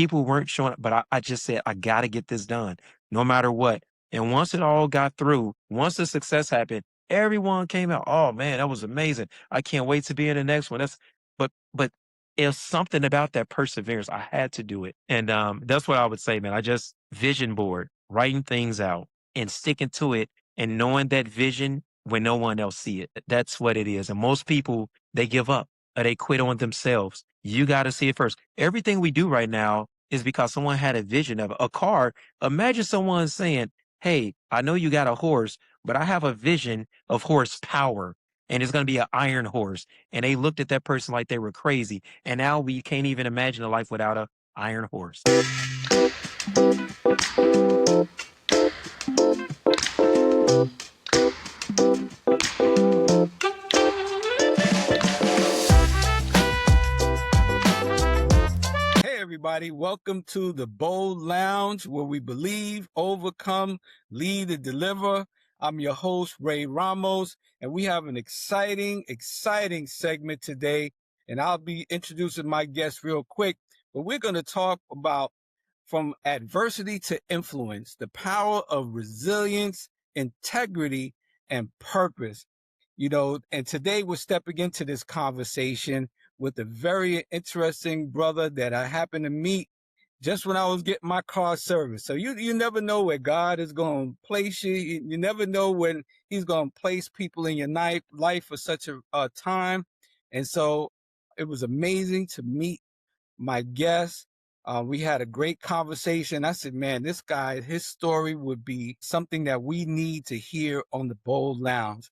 people weren't showing up, but I just said, I got to get this done no matter what. And once it all got through, once the success happened, everyone came out. Oh man, that was amazing. I can't wait to be in the next one. But it's something about that perseverance. I had to do it. And that's what I would say, man. I just vision board, writing things out and sticking to it and knowing that vision when no one else see it. That's what it is. And most people, they give up or they quit on themselves. You got to see it first. Everything we do right now is because someone had a vision of a car. Imagine someone saying, hey, I know you got a horse, but I have a vision of horsepower and it's going to be an iron horse. And they looked at that person like they were crazy. And now we can't even imagine a life without a iron horse. Hey, everybody, welcome to the Bold Lounge, where we believe, overcome, lead, and deliver. I'm your host, Ray Ramos, and we have an exciting segment today. And I'll be introducing my guest real quick, but we're going to talk about from adversity to influence, the power of resilience, integrity, and purpose. And today we're stepping into this conversation with a very interesting brother that I happened to meet just when I was getting my car serviced. So you never know where God is going to place you. You never know when he's going to place people in your life for such a time. And so it was amazing to meet my guest. We had a great conversation. I said, man, this guy, his story would be something that we need to hear on the Bold Lounge,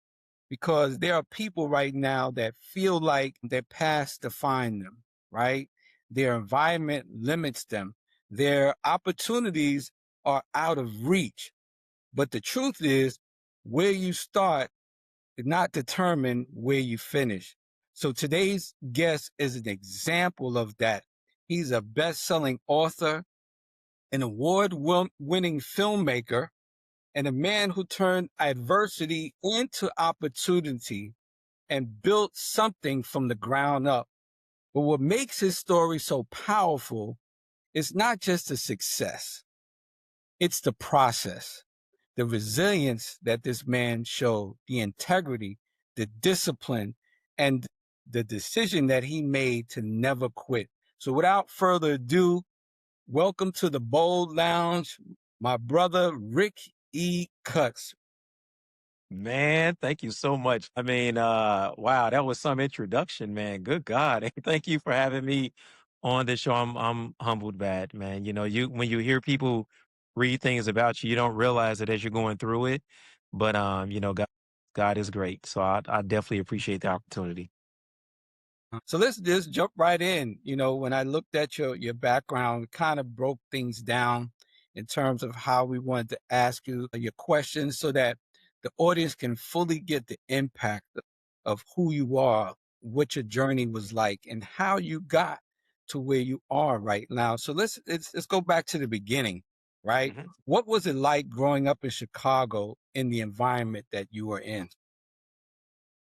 because there are people right now that feel like their past defines them, right? Their environment limits them. Their opportunities are out of reach. But the truth is, where you start did not determine where you finish. So today's guest is an example of that. He's a best-selling author, an award-winning filmmaker, and a man who turned adversity into opportunity and built something from the ground up. But what makes his story so powerful is not just the success, it's the process, the resilience that this man showed, the integrity, the discipline, and the decision that he made to never quit. So without further ado, welcome to the Bold Lounge, my brother, Rick E. Cuts. Man, thank you so much. I mean, wow, that was some introduction, man. Good God. Thank you for having me on the show. I'm humbled by it, man. You know, you when you hear people read things about you, you don't realize it as you're going through it. But God is great. So I definitely appreciate the opportunity. So let's just jump right in. When I looked at your background, we kind of broke things down in terms of how we wanted to ask you your questions so that the audience can fully get the impact of who you are, what your journey was like, and how you got to where you are right now. So let's go back to the beginning, right? Mhm. What was it like growing up in Chicago in the environment that you were in?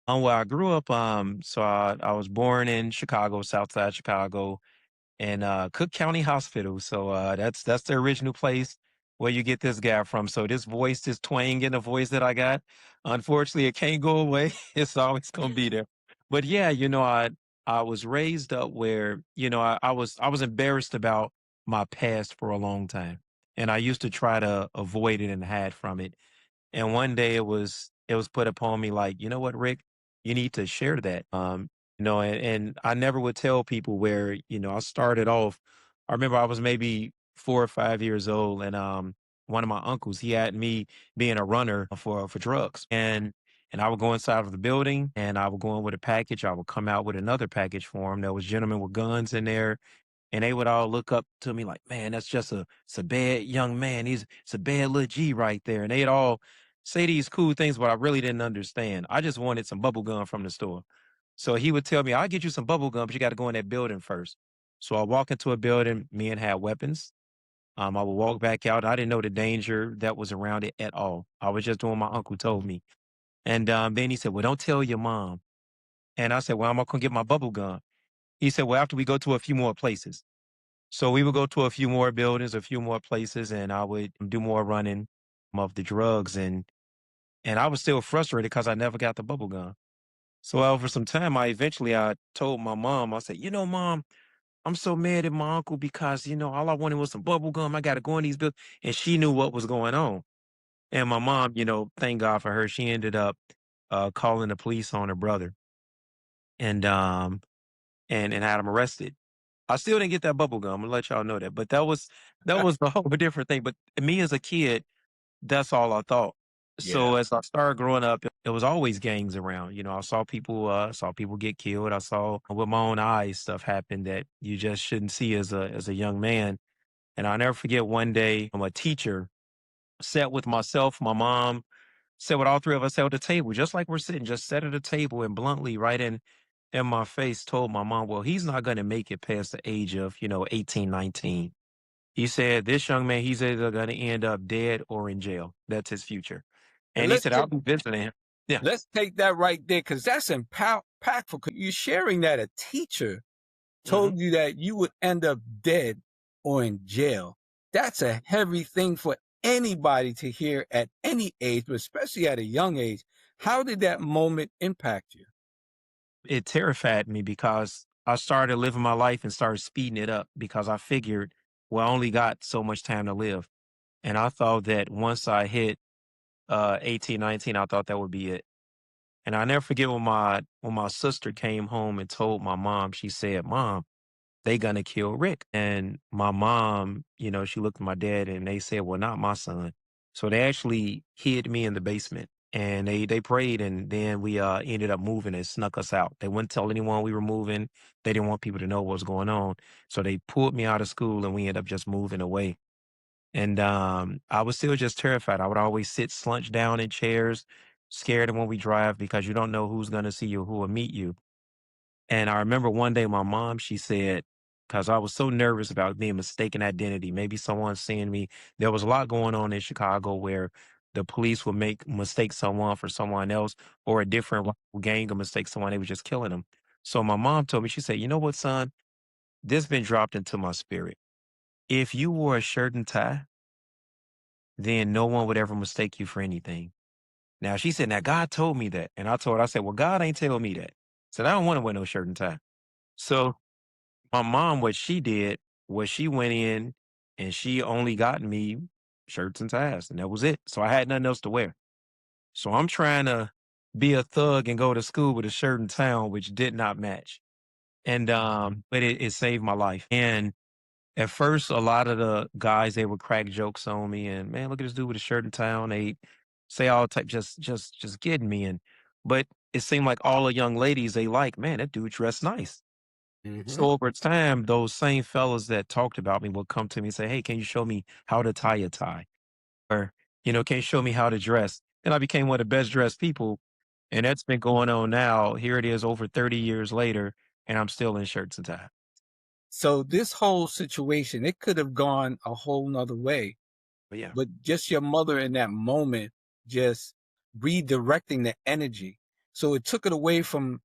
Well, I grew up, so I was born in Chicago, South Side Chicago, in Cook County Hospital. So that's the original place where you get this guy from. So this voice, this twang in the voice that I got, unfortunately, it can't go away. It's always gonna be there. But yeah, I was raised up where I was embarrassed about my past for a long time, and I used to try to avoid it and hide from it. And one day it was put upon me like, you know what, Rick, you need to share that. And I never would tell people where, I started off. I remember I was maybe 4 or 5 years old, and one of my uncles, he had me being a runner for drugs. And I would go inside of the building and I would go in with a package. I would come out with another package for him. There was gentlemen with guns in there, and they would all look up to me like, man, that's just it's a bad young man. It's a bad little G right there. And they'd all say these cool things, but I really didn't understand. I just wanted some bubble gum from the store. So he would tell me, I'll get you some bubble gum, but you got to go in that building first. So I walk into a building, men had weapons. I would walk back out. I didn't know the danger that was around it at all. I was just doing what my uncle told me. And then he said, well, don't tell your mom. And I said, well, I'm not going to get my bubble gum. He said, well, after we go to a few more places. So we would go to a few more buildings, a few more places, and I would do more running of the drugs, and I was still frustrated because I never got the bubble gum. So over some time, I told my mom, I said, mom, I'm so mad at my uncle because, all I wanted was some bubble gum. I got to go in these bills. And she knew what was going on. And my mom, thank God for her, she ended up calling the police on her brother and and had him arrested. I still didn't get that bubble gum. I'm gonna let y'all know that. But that was the whole different thing. But me as a kid, that's all I thought. Yeah. So as I started growing up, it was always gangs around. I saw people get killed. I saw with my own eyes stuff happen that you just shouldn't see as a young man. And I'll never forget one day a teacher sat with myself, my mom, sat with all three of us at the table, just like we're sitting, just sat at a table and bluntly right in my face told my mom, well, he's not gonna make it past the age of, 18, 19. He said, "This young man, he's either gonna end up dead or in jail. That's his future." And And he said, "I'll be visiting him." Yeah. let's take that right there because that's impactful. 'Cause you're sharing that a teacher Mhm. told you that you would end up dead or in jail. That's a heavy thing for anybody to hear at any age, but especially at a young age. How did that moment impact you? It terrified me because I started living my life and started speeding it up because I figured, well, I only got so much time to live. And I thought that once I hit 18, 19, I thought that would be it. And I never forget when my sister came home and told my mom, she said, "Mom, they gonna kill Rick." And my mom, she looked at my dad and they said, "Well, not my son." So they actually hid me in the basement and they prayed and then we ended up moving and snuck us out. They wouldn't tell anyone we were moving. They didn't want people to know what was going on. So they pulled me out of school and we ended up just moving away. And I was still just terrified. I would always sit slunched down in chairs, scared of when we drive because you don't know who's gonna see you, who will meet you. And I remember one day my mom, she said, because I was so nervous about being mistaken identity, maybe someone seeing me. There was a lot going on in Chicago where the police would mistake someone for someone else, or a different rival gang would mistake someone, they was just killing them. So my mom told me, she said, "You know what, son? This been dropped into my spirit. If you wore a shirt and tie, then no one would ever mistake you for anything." Now she said, "Now God told me that." And I told her, I said, "Well, God ain't tell me that." I said, "I don't want to wear no shirt and tie." So my mom, what she did was she went in and she only got me shirts and ties, and that was it. So I had nothing else to wear. So I'm trying to be a thug and go to school with a shirt and tie on, which did not match. And but it saved my life. And at first, a lot of the guys they would crack jokes on me, and man, look at this dude with a shirt and tie on. They say all type, just getting me. And but it seemed like all the young ladies they like, man, that dude dressed nice. Hmm. So over time, those same fellas that talked about me would come to me and say, "Hey, can you show me how to tie a tie?" Or, "Can you show me how to dress?" And I became one of the best dressed people. And that's been going on now. Here it is over 30 years later, and I'm still in shirts and ties. So this whole situation, it could have gone a whole nother way, But yeah. but just your mother in that moment, just redirecting the energy. So it took it away from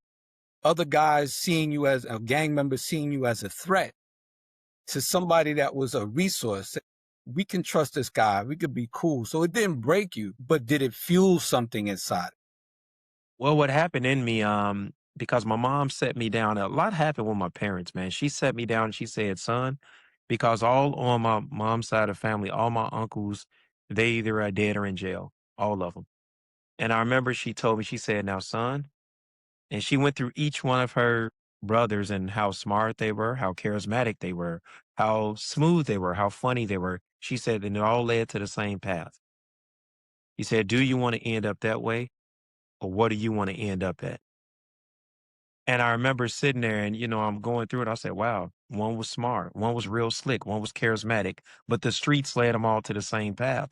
other guys seeing you as a gang member, seeing you as a threat to somebody that was a resource. We can trust this guy. We could be cool. So it didn't break you, but did it fuel something inside? Well, what happened in me, because my mom set me down, a lot happened with my parents, man. She set me down and she said, "Son," because all on my mom's side of the family, all my uncles, they either are dead or in jail, all of them. And I remember she told me, she said, "Now, son," and she went through each one of her brothers and how smart they were, how charismatic they were, how smooth they were, how funny they were. She said, and it all led to the same path. He said, "Do you want to end up that way, or what do you want to end up at?" And I remember sitting there and, I'm going through it. I said, wow, one was smart, one was real slick, one was charismatic, but the streets led them all to the same path.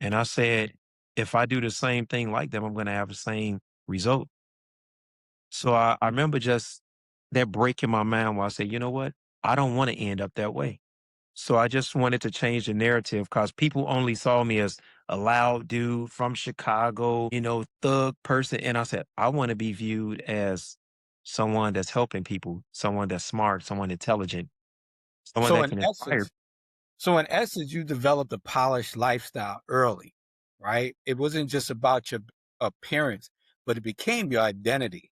And I said, if I do the same thing like them, I'm going to have the same result. So I remember just that break in my mind where I said, you know what? I don't want to end up that way. So I just wanted to change the narrative because people only saw me as a loud dude from Chicago, thug person. And I said, I want to be viewed as someone that's helping people, someone that's smart, someone intelligent, someone So that in can inspire. essence, you developed a polished lifestyle early, right? It wasn't just about your appearance, but it became your identity.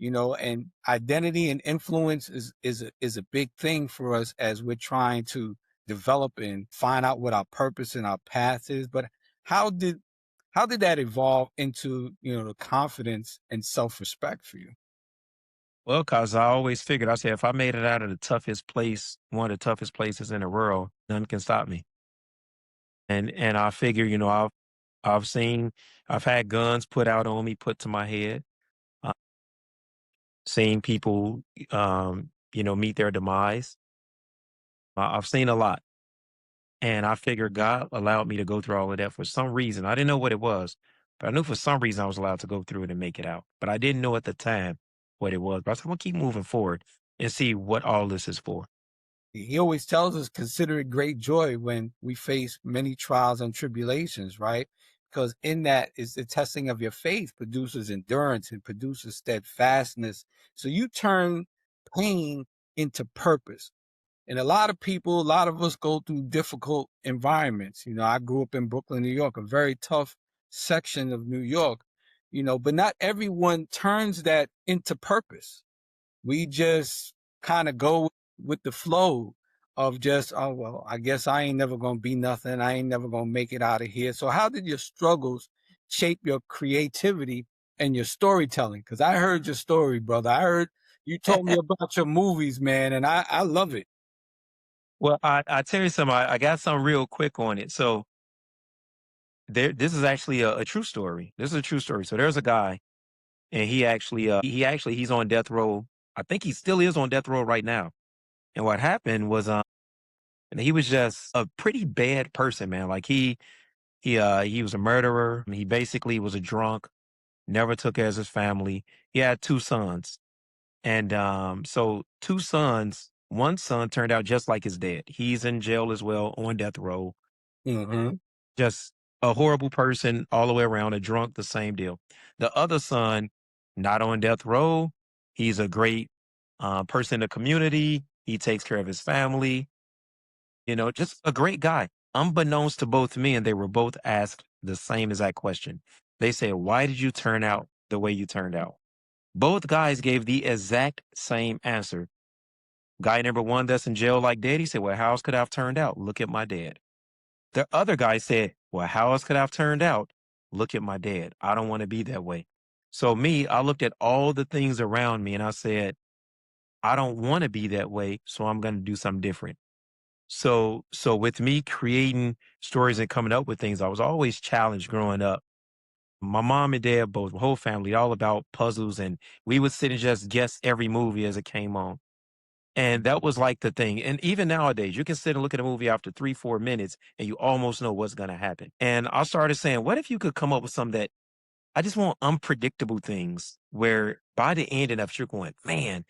And identity and influence is a big thing for us as we're trying to develop and find out what our purpose and our path is. But how did how did that evolve into, the confidence and self-respect for you? Well, cause I always figured, I said, if I made it out of the toughest place, one of the toughest places in the world, none can stop me. And I figure, I've seen, I've had guns put out on me, put to my head. I've seen people, meet their demise. I've seen a lot. And I figured God allowed me to go through all of that for some reason. I didn't know what it was, but I knew for some reason I was allowed to go through it and make it out. But I didn't know at the time what it was. But I said, I'm gonna keep moving forward and see what all this is for. He always tells us, consider it great joy when we face many trials and tribulations, right? Because in that is the testing of your faith produces endurance and produces steadfastness. So you turn pain into purpose. And a lot of us go through difficult environments. I grew up in Brooklyn, New York, a very tough section of New York, but not everyone turns that into purpose. We just kind of go with the flow of just, oh, well, I guess I ain't never going to be nothing. I ain't never going to make it out of here. So, how did your struggles shape your creativity and your storytelling? Because I heard your story, brother. I heard you told me about your movies, man, and I love it. Well, I tell you something, I got some real quick on it. So this is actually a true story. This is a true story. So there's a guy, and he's on death row. I think he still is on death row right now. And what happened was, and he was just a pretty bad person, man. Like he was a murderer. He basically was a drunk, never took care of his family. He had two sons. And so two sons, one son turned out just like his dad. He's in jail as well, on death row. Hmm. Just a horrible person all the way around, a drunk, the same deal. The other son, not on death row. He's a great person in the community. He takes care of his family, just a great guy. Unbeknownst to both men, they were both asked the same exact question. They said, why did you turn out the way you turned out? Both guys gave the exact same answer. Guy number one that's in jail like daddy said, well, how else could I have turned out? Look at my dad. The other guy said, well, how else could I have turned out? Look at my dad. I don't want to be that way. So me, I looked at all the things around me and I said, I don't want to be that way. So I'm going to do something different. So with me creating stories and coming up with things, I was always challenged growing up. My mom and dad, both, the whole family, all about puzzles, and we would sit and just guess every movie as it came on. And that was like the thing. And even nowadays, you can sit and look at a movie after 3, 4 minutes and you almost know what's going to happen. And I started saying, what if you could come up with something that I just want unpredictable things where by the end of it, you're going, man,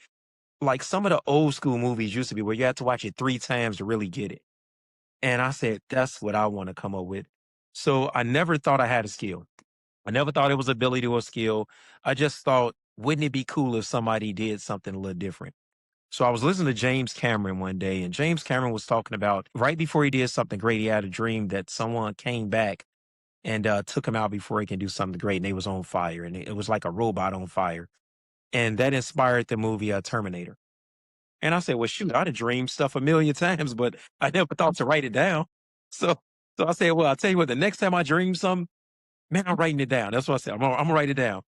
like some of the old school movies used to be where you had to watch it 3 times to really get it. And I said, that's what I want to come up with. So I never thought I had a skill. I never thought it was ability or skill. I just thought, wouldn't it be cool if somebody did something a little different? So I was listening to James Cameron one day, and James Cameron was talking about right before he did something great, he had a dream that someone came back and took him out before he can do something great, and they was on fire, and it was like a robot on fire, and that inspired the movie Terminator. And I said, well, shoot, I'd have dreamed stuff a million times, but I never thought to write it down. So, so I said, well, I'll tell you what, the next time I dream something, man, I'm writing it down. That's what I said. I'm gonna write it down.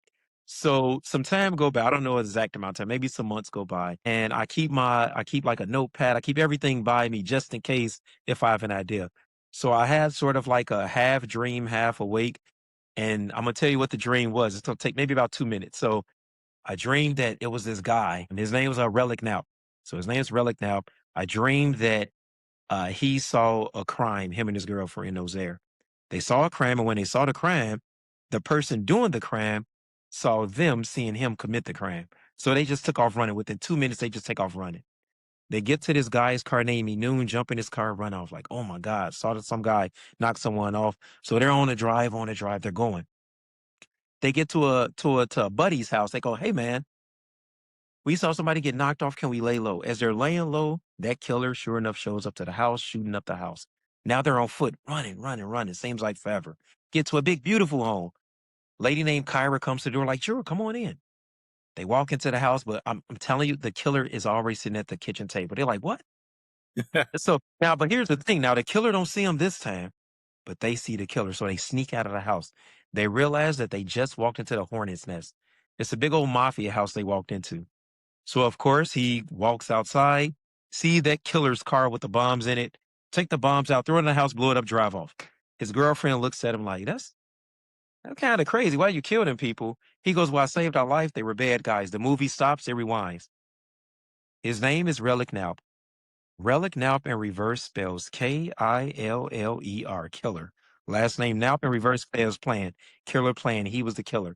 So some time go by. I don't know the exact amount of time. Maybe some months go by, and I keep like a notepad. I keep everything by me just in case if I have an idea. So I had sort of like a half dream, half awake, and I'm gonna tell you what the dream was. It's gonna take maybe about 2 minutes. So I dreamed that it was this guy, and his name was Relic Now. So his name is Relic Now. I dreamed that he saw a crime, him and his girlfriend was there. They saw a crime, and when they saw the crime, the person doing the crime saw them seeing him commit the crime. So they just took off running. Within 2 minutes, they just take off running. They get to this guy's car named Noon, jump in his car, run off. Like, oh my God, saw that some guy knock someone off. So they're on the drive, they're going. They get to a buddy's house. They go, hey man, We saw somebody get knocked off. Can we lay low? As they're laying low, that killer, sure enough, shows up to the house, shooting up the house. Now they're on foot, running, running, running. Seems like forever. Get to a big, beautiful home. Lady named Kyra comes to the door, like, sure, come on in. They walk into the house, but I'm telling you, the killer is already sitting at the kitchen table. They're like, what? So now, but here's the thing. Now the killer don't see them this time, but they see the killer. So they sneak out of the house. They realize that they just walked into the hornet's nest. It's a big old mafia house they walked into. So of course he walks outside, see that killer's car with the bombs in it, take the bombs out, throw it in the house, blow it up, drive off. His girlfriend looks at him like, that's kind of crazy. Why you kill them people? He goes, well, I saved our life. They were bad guys. The movie stops, it rewinds. His name is Relic Now. Relic Naup in reverse spells Killer, killer. Last name Naup in reverse spells plan, killer plan. He was the killer.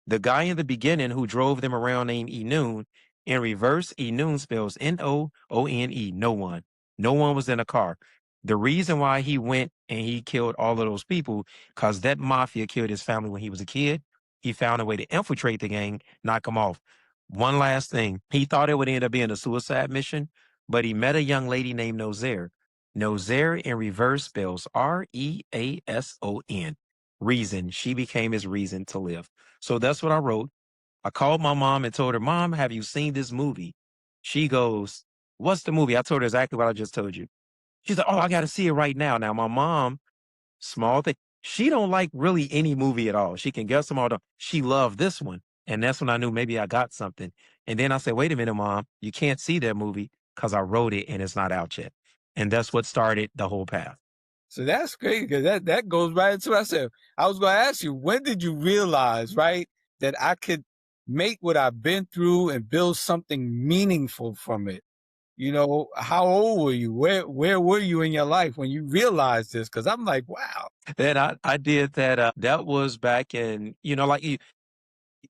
The guy in the beginning who drove them around named Enoon, in reverse, Enoon spells Noone, no one. No one was in a car. The reason why he went and he killed all of those people, because that mafia killed his family when he was a kid. He found a way to infiltrate the gang, knock him off. One last thing. He thought it would end up being a suicide mission, but he met a young lady named Nozer. Nozer in reverse spells Reason. Reason. She became his reason to live. So that's what I wrote. I called my mom and told her, Mom, have you seen this movie? She goes, what's the movie? I told her exactly what I just told you. She's like, oh, I got to see it right now. Now, my mom, small thing, she don't like really any movie at all. She can guess them all. She loved this one. And that's when I knew maybe I got something. And then I said, wait a minute, Mom, you can't see that movie because I wrote it and it's not out yet. And that's what started the whole path. So that's great because that goes right into what I said. I was going to ask you, when did you realize, right, that I could make what I've been through and build something meaningful from it? You know, how old were you? Where were you in your life when you realized this? Because I'm like, wow. And I did that. That was back in, like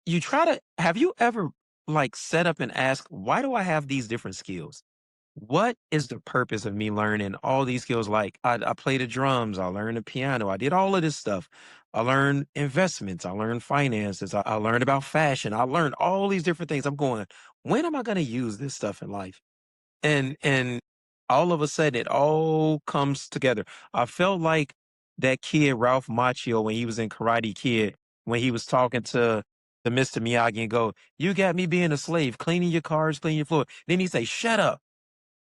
you try to, have you ever like set up and ask, why do I have these different skills? What is the purpose of me learning all these skills? Like I play the drums, I learned the piano, I did all of this stuff. I learned investments, I learned finances, I learned about fashion, I learned all these different things. I'm going, when am I going to use this stuff in life? And all of a sudden it all comes together. I felt like that kid Ralph Macchio when he was in Karate Kid, when he was talking to the Mr. Miyagi and go, you got me being a slave, cleaning your cars, cleaning your floor. Then he say, shut up.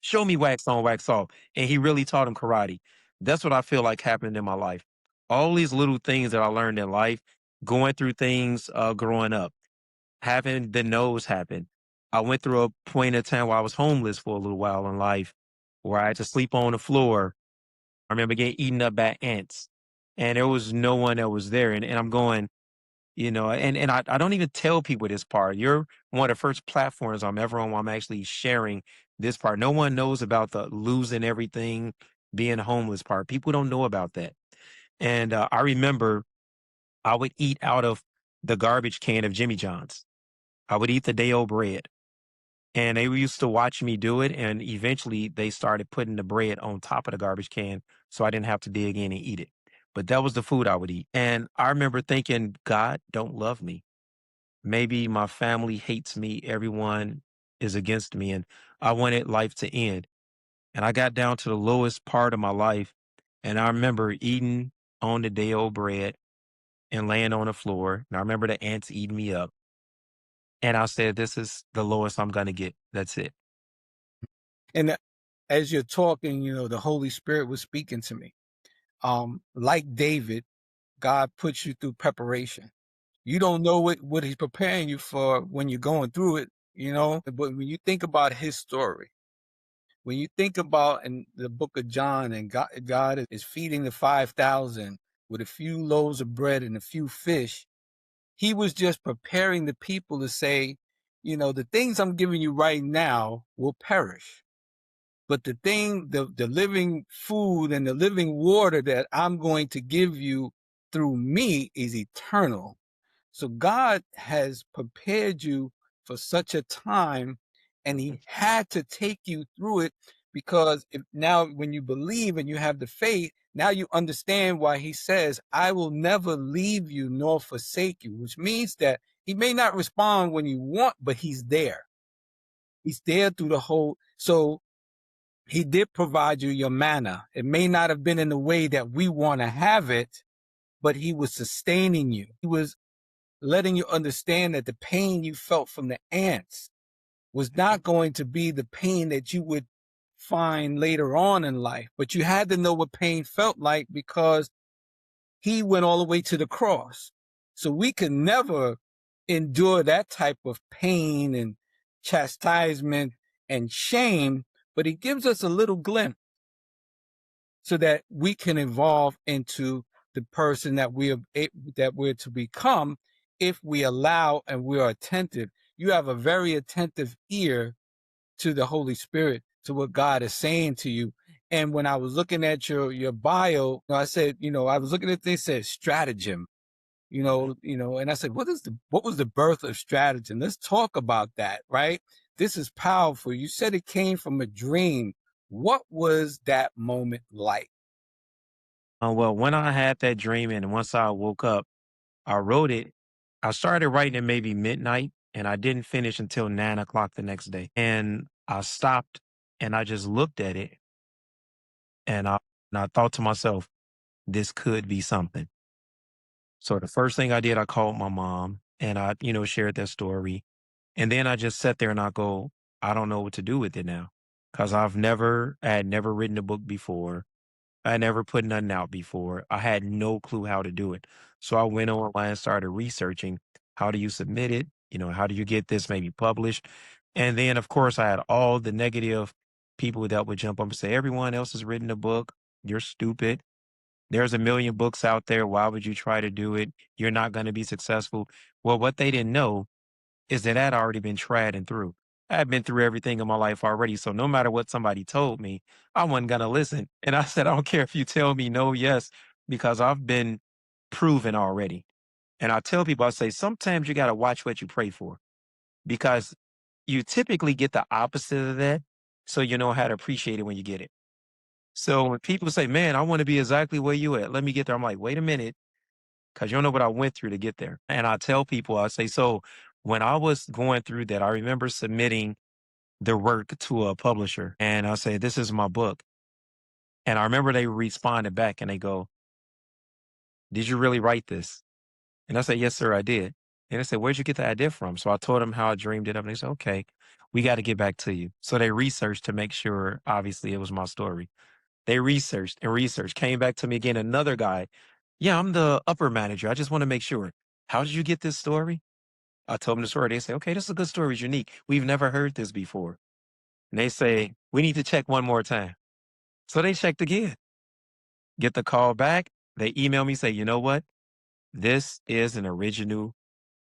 Show me wax on, wax off. And he really taught him karate. That's what I feel like happened in my life. All these little things that I learned in life, going through things growing up, having the nose happen. I went through a point in time where I was homeless for a little while in life, where I had to sleep on the floor. I remember getting eaten up by ants, and there was no one that was there. And I'm going, and I don't even tell people this part. You're one of the first platforms I'm ever on where I'm actually sharing this part. No one knows about the losing everything, being homeless part. People don't know about that. And I remember I would eat out of the garbage can of Jimmy John's. I would eat the day old bread. And they used to watch me do it. And eventually they started putting the bread on top of the garbage can so I didn't have to dig in and eat it. But that was the food I would eat. And I remember thinking, God don't love me. Maybe my family hates me. Everyone is against me. And I wanted life to end. And I got down to the lowest part of my life. And I remember eating on the day old bread and laying on the floor. And I remember the ants eating me up. And I said, this is the lowest I'm going to get. That's it. And as you're talking, the Holy Spirit was speaking to me. Like David, God puts you through preparation. You don't know what he's preparing you for when you're going through it, but when you think about his story, when you think about in the book of John and God is feeding the 5,000 with a few loaves of bread and a few fish, he was just preparing the people to say, the things I'm giving you right now will perish. But the living food and the living water that I'm going to give you through me is eternal. So God has prepared you for such a time, and he had to take you through it because now when you believe and you have the faith, now you understand why he says, I will never leave you nor forsake you, which means that he may not respond when you want, but he's there. He's there through the whole. So he did provide you your manna. It may not have been in the way that we want to have it, but he was sustaining you. He was letting you understand that the pain you felt from the ants was not going to be the pain that you would find later on in life. But you had to know what pain felt like because he went all the way to the cross. So we can never endure that type of pain and chastisement and shame, but he gives us a little glimpse so that we can evolve into the person that we're to become if we allow and we are attentive. You have a very attentive ear to the Holy Spirit, to what God is saying to you. And when I was looking at your bio, I said, I was looking at this, said stratagem, and I said, what was the birth of stratagem? Let's talk about that, right? This is powerful. You said it came from a dream. What was that moment like? Well, when I had that dream and once I woke up, I wrote it. I started writing at maybe midnight and I didn't finish until 9 o'clock the next day. And I stopped and I just looked at it and I thought to myself, this could be something. So the first thing I did, I called my mom and I shared that story. And then I just sat there and I go, I don't know what to do with it now. Cause I had never written a book before. I never put nothing out before. I had no clue how to do it. So I went online, started researching how do you submit it? How do you get this maybe published? And then, of course, I had all the negative people that would jump up and say, everyone else has written a book. You're stupid. There's a million books out there. Why would you try to do it? You're not going to be successful. Well, what they didn't know is that I'd already been tried and through. I had been through everything in my life already. So no matter what somebody told me, I wasn't going to listen. And I said, I don't care if you tell me no, yes, because I've been proven already. And I tell people, I say, sometimes you got to watch what you pray for because you typically get the opposite of that. So you know how to appreciate it when you get it. So when people say, man, I want to be exactly where you at, let me get there. I'm like, wait a minute, because you don't know what I went through to get there. And I tell people, I say, so when I was going through that, I remember submitting the work to a publisher and I say, this is my book. And I remember they responded back and they go, did you really write this? And I said, yes, sir, I did. And they said, where'd you get the idea from? So I told them how I dreamed it up. And they said, okay, we got to get back to you. So they researched to make sure, obviously, it was my story. They researched and researched, came back to me again, another guy. Yeah, I'm the upper manager. I just want to make sure. How did you get this story? I told them the story. They say, okay, this is a good story. It's unique. We've never heard this before. And they say, we need to check one more time. So they checked again, get the call back. They email me, say, you know what? This is an original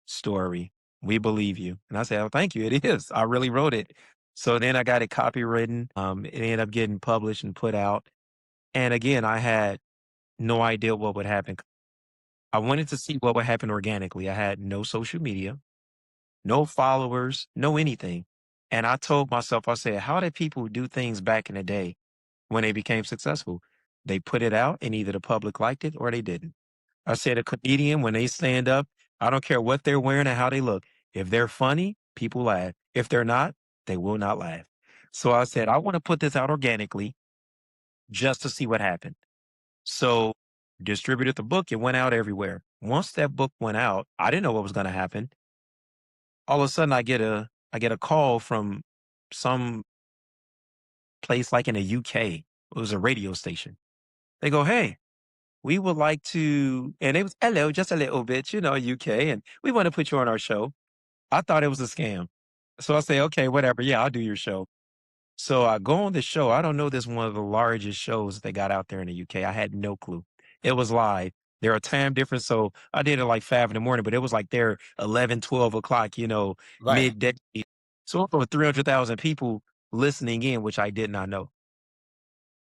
story. We believe you. And I say, oh, thank you. It is. I really wrote it. So then I got it copywritten. It ended up getting published and put out. And again, I had no idea what would happen. I wanted to see what would happen organically. I had no social media, no followers, no anything. And I told myself, I said, how did people do things back in the day when they became successful? They put it out and either the public liked it or they didn't. I said, a comedian, when they stand up, I don't care what they're wearing and how they look. If they're funny, people laugh. If they're not, they will not laugh. So I said, I want to put this out organically just to see what happened. So distributed the book. It went out everywhere. Once that book went out, I didn't know what was going to happen. All of a sudden I get a call from some place like in the UK. It was a radio station. They go, hey, we would like to, and it was hello, just a little bit, UK, and we want to put you on our show. I thought it was a scam. So I say, okay, whatever. Yeah, I'll do your show. So I go on the show. I don't know this one of the largest shows they got out there in the UK. I had no clue. It was live. There are time difference. So I did it like 5 in the morning, but it was like there 11, 12 o'clock, Right. midday. So over 300,000 people listening in, which I did not know.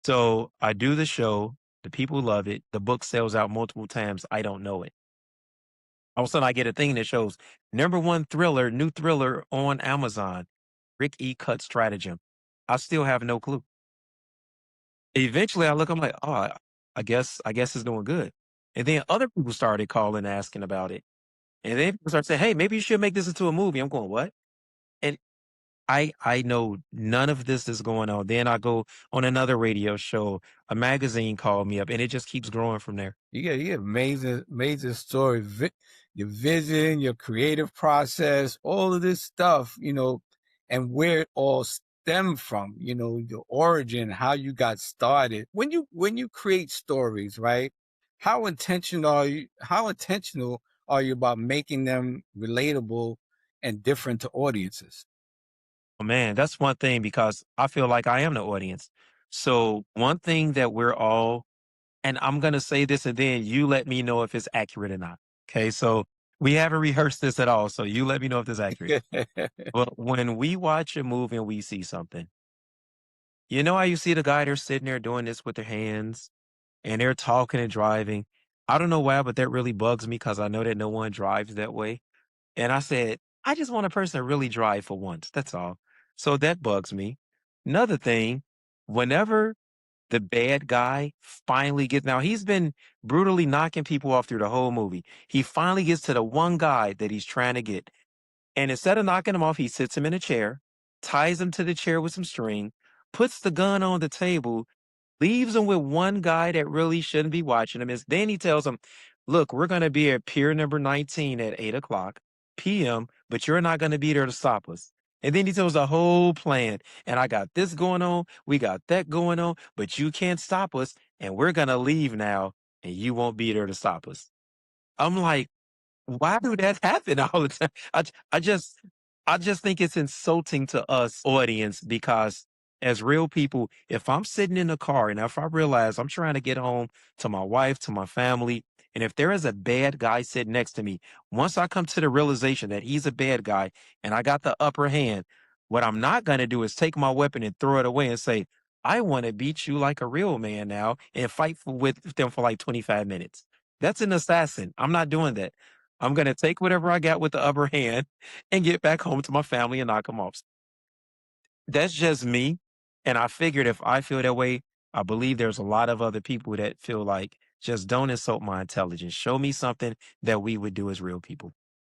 So I do the show. The people love it. The book sells out multiple times. I don't know it. All of a sudden I get a thing that shows #1 thriller, new thriller on Amazon, Rick E. Cut Stratagem. I still have no clue. Eventually I look, I'm like, oh, I guess it's doing good. And then other people started calling, asking about it. And then people start saying, hey, maybe you should make this into a movie. I'm going, what? And I know none of this is going on. Then I go on another radio show, a magazine called me up, and it just keeps growing from there. You get amazing story, your vision, your creative process, all of this stuff, and where it all stemmed from, your origin, how you got started. When you create stories, right? How intentional are you about making them relatable and different to audiences? Oh, man, that's one thing because I feel like I am the audience. So one thing that we're all, and I'm gonna say this, and then you let me know if it's accurate or not. Okay, so we haven't rehearsed this at all, so you let me know if it's accurate. But when we watch a movie and we see something, you know how you see the guy they're sitting there doing this with their hands and they're talking and driving. I don't know why, but that really bugs me because I know that no one drives that way. And I said, I just want a person to really drive for once. That's all. So that bugs me. Another thing, whenever the bad guy finally gets, now he's been brutally knocking people off through the whole movie. He finally gets to the one guy that he's trying to get. And instead of knocking him off, he sits him in a chair, ties him to the chair with some string, puts the gun on the table, leaves him with one guy that really shouldn't be watching him. Is then he tells him, "Look, we're going to be at pier number 19 at 8 o'clock p.m., but you're not going to be there to stop us." And then he tells the whole plan. And I got this going on, we got that going on, but you can't stop us, and we're going to leave now, and you won't be there to stop us. I'm like, why do that happen all the time? I just think it's insulting to us audience because as real people, if I'm sitting in the car and if I realize I'm trying to get home to my wife, to my family, and if there is a bad guy sitting next to me, once I come to the realization that he's a bad guy and I got the upper hand, what I'm not going to do is take my weapon and throw it away and say, I want to beat you like a real man now and fight with them for like 25 minutes. That's an assassin. I'm not doing that. I'm gonna take whatever I got with the upper hand and get back home to my family and knock them off. That's just me, and I figured if I feel that way, I believe there's a lot of other people that feel like, "Just don't insult my intelligence. Show me something that we would do as real people."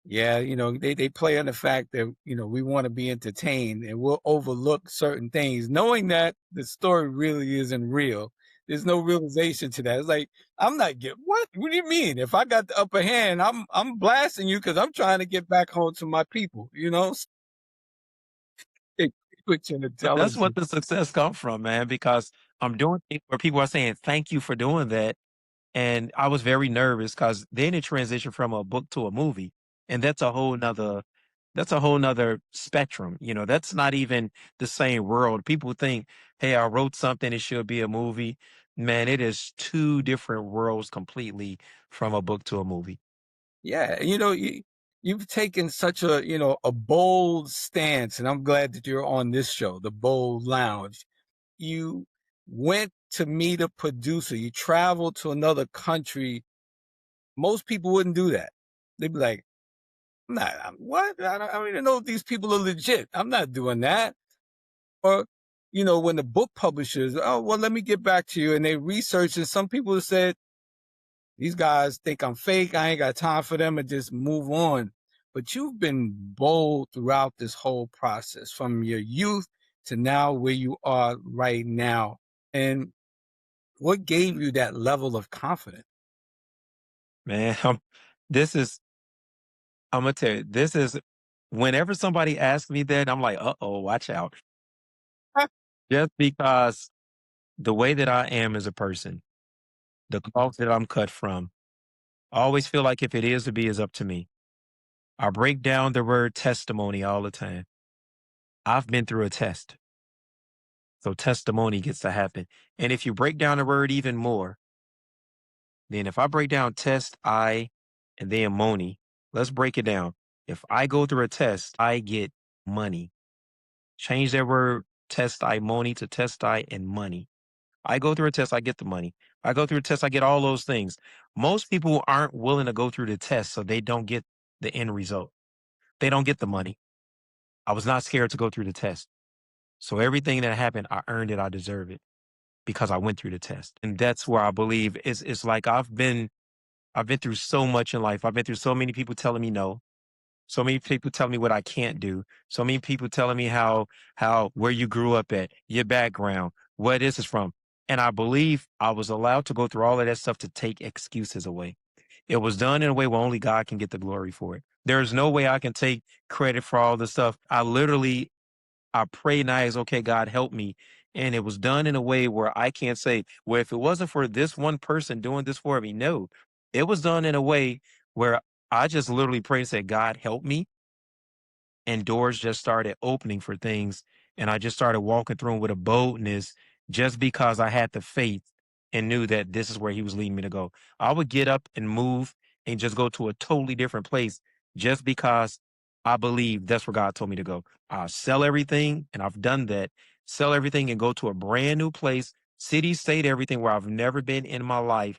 Yeah, they play on the fact that, we want to be entertained and we'll overlook certain things, knowing that the story really isn't real. There's no realization to that. It's like, I'm not get what? What do you mean? If I got the upper hand, I'm blasting you because I'm trying to get back home to my people, It puts your But that's what intelligence. the success come from, man, because I'm doing things where people are saying, "Thank you for doing that." And I was very nervous because then it transitioned from a book to a movie, and that's a whole nother spectrum. That's not even the same world. People think, "Hey, I wrote something, it should be a movie." Man, it is two different worlds completely from a book to a movie. Yeah, you've taken such a bold stance, and I'm glad that you're on this show, The Bold Lounge. You went to meet a producer, you traveled to another country. Most people wouldn't do that. They'd be like, what? I don't even know if these people are legit. I'm not doing that. Or, when the book publishers, oh, well, let me get back to you. And they research, and some people have said, these guys think I'm fake. I ain't got time for them and just move on. But you've been bold throughout this whole process from your youth to now where you are right now. And what gave you that level of confidence? Man, this is I'm gonna tell you, this is whenever somebody asks me that, I'm like, "Uh-oh, watch out." Just because the way that I am as a person, the cloth that I'm cut from, I always feel like if it is to be, is up to me. I break down the word testimony all the time. I've been through a test, so testimony gets to happen. And if you break down the word even more, then if I break down test, and then money, let's break it down. If I go through a test, I get money. Change that word test I money to test I and money. I go through a test, I get the money. I go through a test, I get all those things. Most people aren't willing to go through the test, so they don't get the end result. They don't get the money. I was not scared to go through the test. So everything that happened, I earned it, I deserve it because I went through the test. And that's where I believe it's like I've been through so much in life. I've been through so many people telling me no. So many people telling me what I can't do. So many people telling me how where you grew up at, your background, where this is from. And I believe I was allowed to go through all of that stuff to take excuses away. It was done in a way where only God can get the glory for it. There's no way I can take credit for all the stuff. I prayed and I asked, okay, God, help me. And it was done in a way where I can't say, well, if it wasn't for this one person doing this for me, no. It was done in a way where I just literally prayed and said, God, help me, and doors just started opening for things. And I just started walking through 'em with a boldness just because I had the faith and knew that this is where he was leading me to go. I would get up and move and just go to a totally different place just because I believe that's where God told me to go. I'll sell everything, and I've done that. Sell everything and go to a brand new place, city, state, everything where I've never been in my life,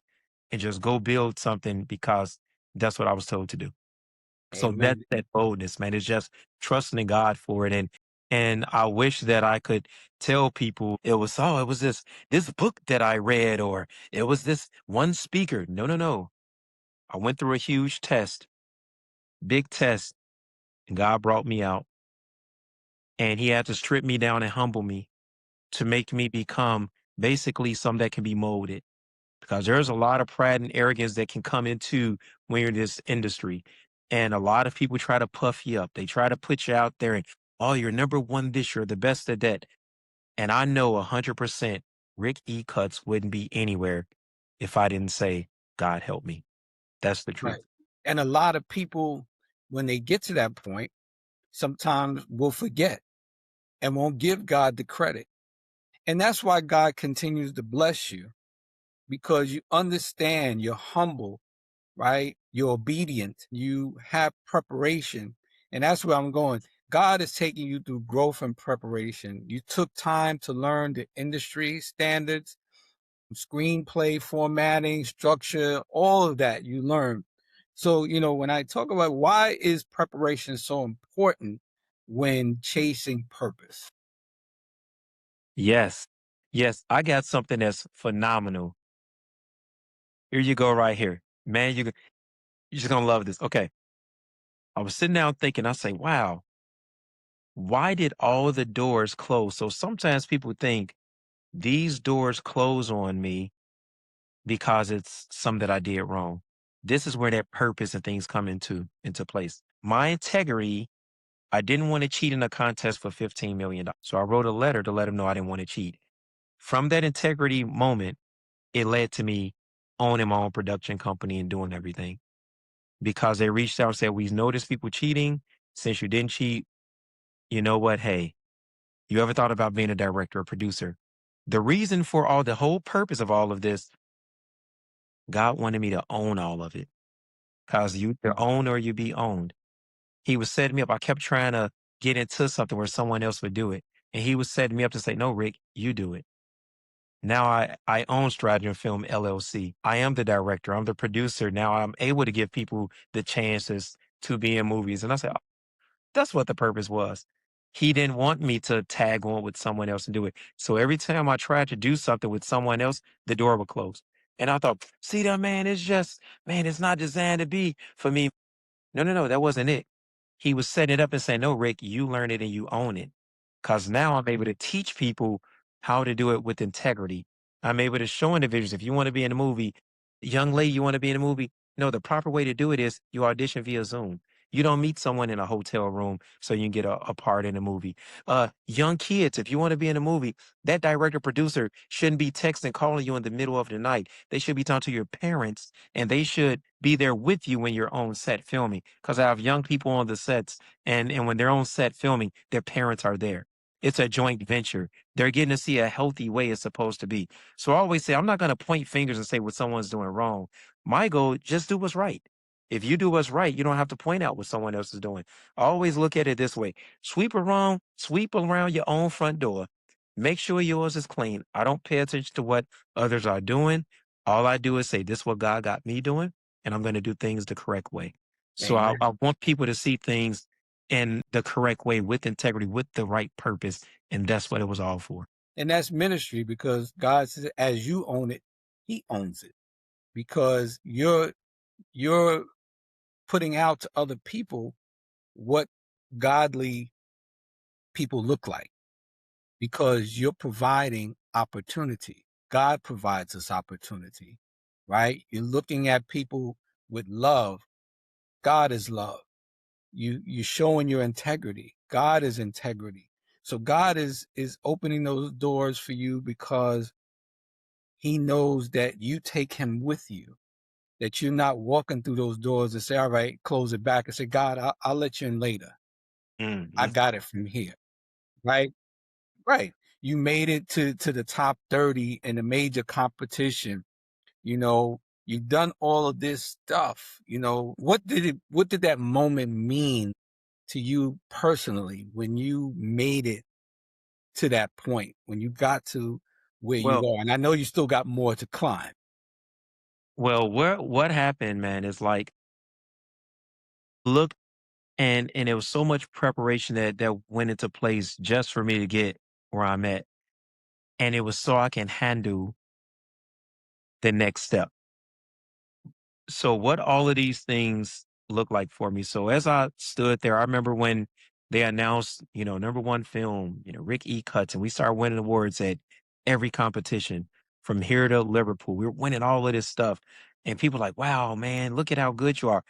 and just go build something because that's what I was told to do. So that's Amen. that boldness, man. It's just trusting in God for it. And I wish that I could tell people it was this book that I read, or it was this one speaker. No, no, no. I went through a huge test, big test, and God brought me out. And he had to strip me down and humble me to make me become basically something that can be molded. Because there's a lot of pride and arrogance that can come into when you're in this industry. And a lot of people try to puff you up. They try to put you out there and, oh, you're number one this, you're the best at that. And I know 100% Rick E. Cuts wouldn't be anywhere if I didn't say, God help me. That's the truth. Right. And a lot of people, when they get to that point, sometimes will forget and won't give God the credit. And that's why God continues to bless you, because you understand, you're humble, right? You're obedient, you have preparation. And that's where I'm going. God is taking you through growth and preparation. You took time to learn the industry standards, screenplay formatting, structure, all of that you learn. So, when I talk about why is preparation so important when chasing purpose? Yes. Yes. I got something that's phenomenal. Here you go right here. Man, you're just going to love this. Okay. I was sitting down thinking, I say, wow, why did all the doors close? So sometimes people think these doors close on me because it's something that I did wrong. This is where that purpose and things come into place. My integrity, I didn't want to cheat in a contest for $15 million. So I wrote a letter to let them know I didn't want to cheat. From that integrity moment, it led to me owning my own production company and doing everything because they reached out and said, we noticed people cheating. Since you didn't cheat, you know what? Hey, you ever thought about being a director or producer? The reason for the whole purpose of all of this, God wanted me to own all of it because you either own or you be owned. He was setting me up. I kept trying to get into something where someone else would do it. And he was setting me up to say, no, Rick, you do it. Now I own Stratton Film LLC. I am the director. I'm the producer. Now I'm able to give people the chances to be in movies. And I said, that's what the purpose was. He didn't want me to tag on with someone else and do it. So every time I tried to do something with someone else, the door would close. And I thought, see that, man, man, it's not designed to be for me. No, no, no, that wasn't it. He was setting it up and saying, no, Rick, you learn it and you own it. Cause now I'm able to teach people how to do it with integrity. I'm able to show individuals, if you want to be in a movie, young lady, you want to be in a movie? No, the proper way to do it is you audition via Zoom. You don't meet someone in a hotel room so you can get a part in a movie. Young kids, if you want to be in a movie, that director producer shouldn't be texting, calling you in the middle of the night. They should be talking to your parents and they should be there with you when you're on set filming. Because I have young people on the sets and when they're on set filming, their parents are there. It's a joint venture. They're getting to see a healthy way it's supposed to be. So I always say, I'm not going to point fingers and say what someone's doing wrong. My goal, just do what's right. If you do what's right, you don't have to point out what someone else is doing. I always look at it this way. Sweep around your own front door. Make sure yours is clean. I don't pay attention to what others are doing. All I do is say, this is what God got me doing, and I'm going to do things the correct way. So Amen. I want people to see things in the correct way with integrity, with the right purpose. And that's what it was all for. And that's ministry, because God says, as you own it, he owns it, because you're putting out to other people what godly people look like because you're providing opportunity. God provides us opportunity, right? You're looking at people with love. God is love. You're showing your integrity. God is integrity. So God is opening those doors for you because he knows that you take him with you, that you're not walking through those doors and say, all right, close it back and say, God, I'll let you in later. I Mhm. got it from here. Right. Right. You made it to the top 30 in a major competition. You know, you've done all of this stuff. What did that moment mean to you personally when you made it to that point, when you got to where you Well, are? And I know you still got more to climb. what happened, man, is like, look, and it was so much preparation that went into place just for me to get where I'm at. And it was so I can handle the next step. So what all of these things look like for me. So as I stood there, I remember when they announced, number one film, Rick E. Cuts, and we started winning awards at every competition from here to Liverpool. We were winning all of this stuff. And people like, wow, man, look at how good you are.